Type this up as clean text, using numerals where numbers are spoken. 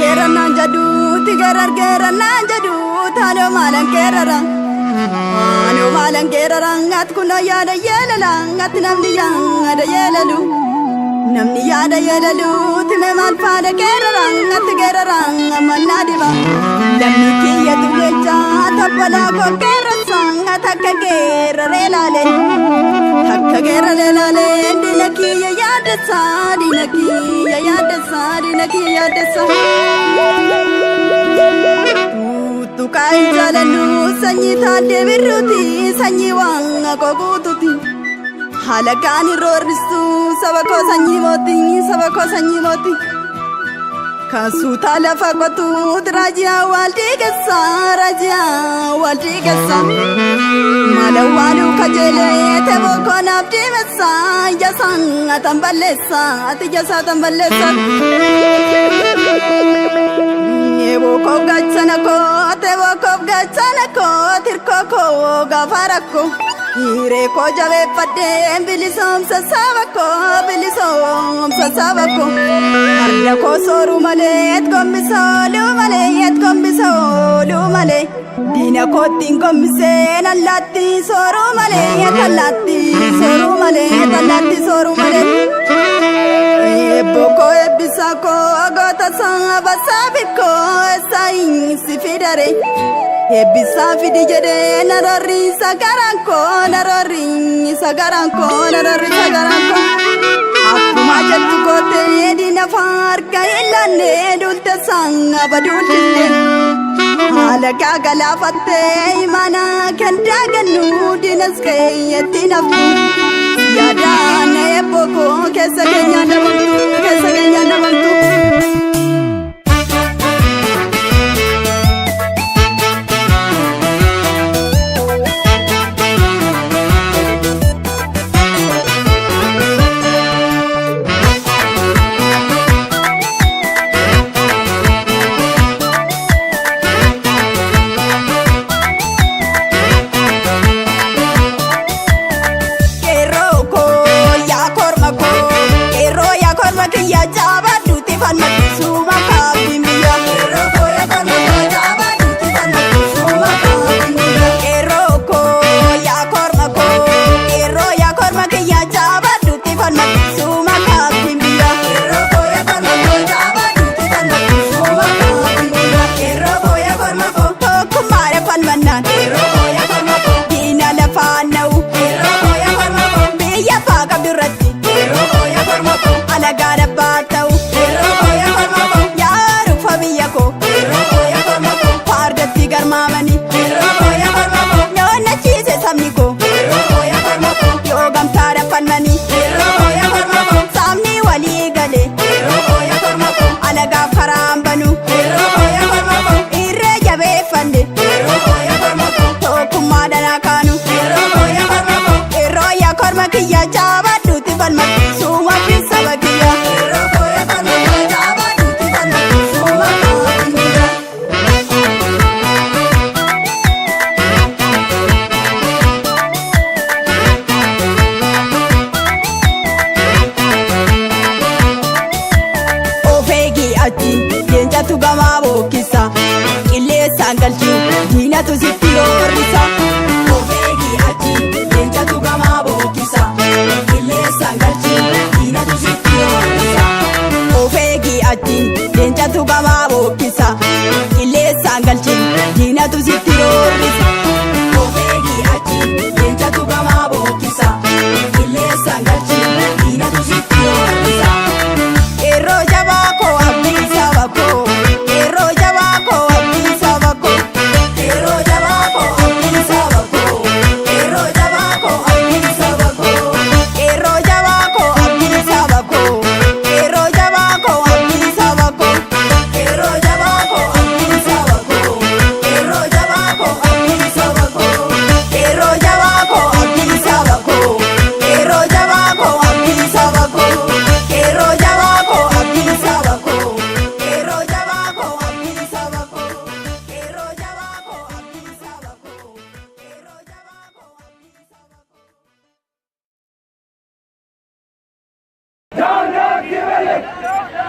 Gerar nan jadu tano malan kerara anu malan kerara ngat kuna yada yelala ngat namni yada yelalu time man pada kerara ngat kerara manna diva namni kiya dulecha tapala ko kerasa ngat kerare lale dinaki yada sa tu kai jalanu sanyi thade viruti sanyi wanga kogututi halakani rorisu sabako sanyi moti kasu talafa kotu rajya walti gasa malawalu kajele tebo konapti mesa jasanga tambalesa Evo kogachana ko, tevo kogachana ko, tirko ko gafarako. Ire ko jave pade, bilisom sasavako. Arya ko soru male, et kombiso lumale. Dina ko tingkomise, nalati soru male, soru male. Boko ebisako agota sanga basabiko sain sifidare ebisa fidijede narori sagaranko akuma jattu kote dina farka ilane dulte sanga badulite halaka galafatte imana kendaganu dinaske yetinafu yada ne boko kesa kenya nabantu ya jaba duti fan suma kabimbiya eroko ya korma jaba duti fan suma kabimbiya eroko ya korma ya jaba duti fan suma kabimbiya eroko ya korma jaba duti fan suma kabimbiya eroko ya korma kumare fan manan eroko ya korma dina la fanau eroko ya korma biya pa kabirati eroko ya korma alagara batau eroko ya korma yaru fabiyako eroko ya korma pardati garmamani eroko ya korma nona chise samniko eroko ya korma yogam tara panmani eroko ya korma samni wali gale eroko ya korma alaga farambanu eroko ya korma irre jabe fande eroko ya korma to kumadana kanu eroko ya korma kiya jaba duti balma suma pisabakiya eroko ya korma jaba duti balma suma kabimbiya ofegi ati yenja tugama bokisa kille sangalchi dina tu sitirorisa ofegi ati yenja tugama bokisa kille sangalchi dina tu sitirorisa ofegi ati yenja tugama bokisa kille sangalchi dina tu sitirorisa ofegi ati yenja tugama bokisa kille sangalchi dina tu sitirorisa ero jabako abisa bako ero jabako abisa bako ero jabako abisa bako ero jabako abisa bako ero jabako abisa bako ero jabako abisa bako ero Oromoo.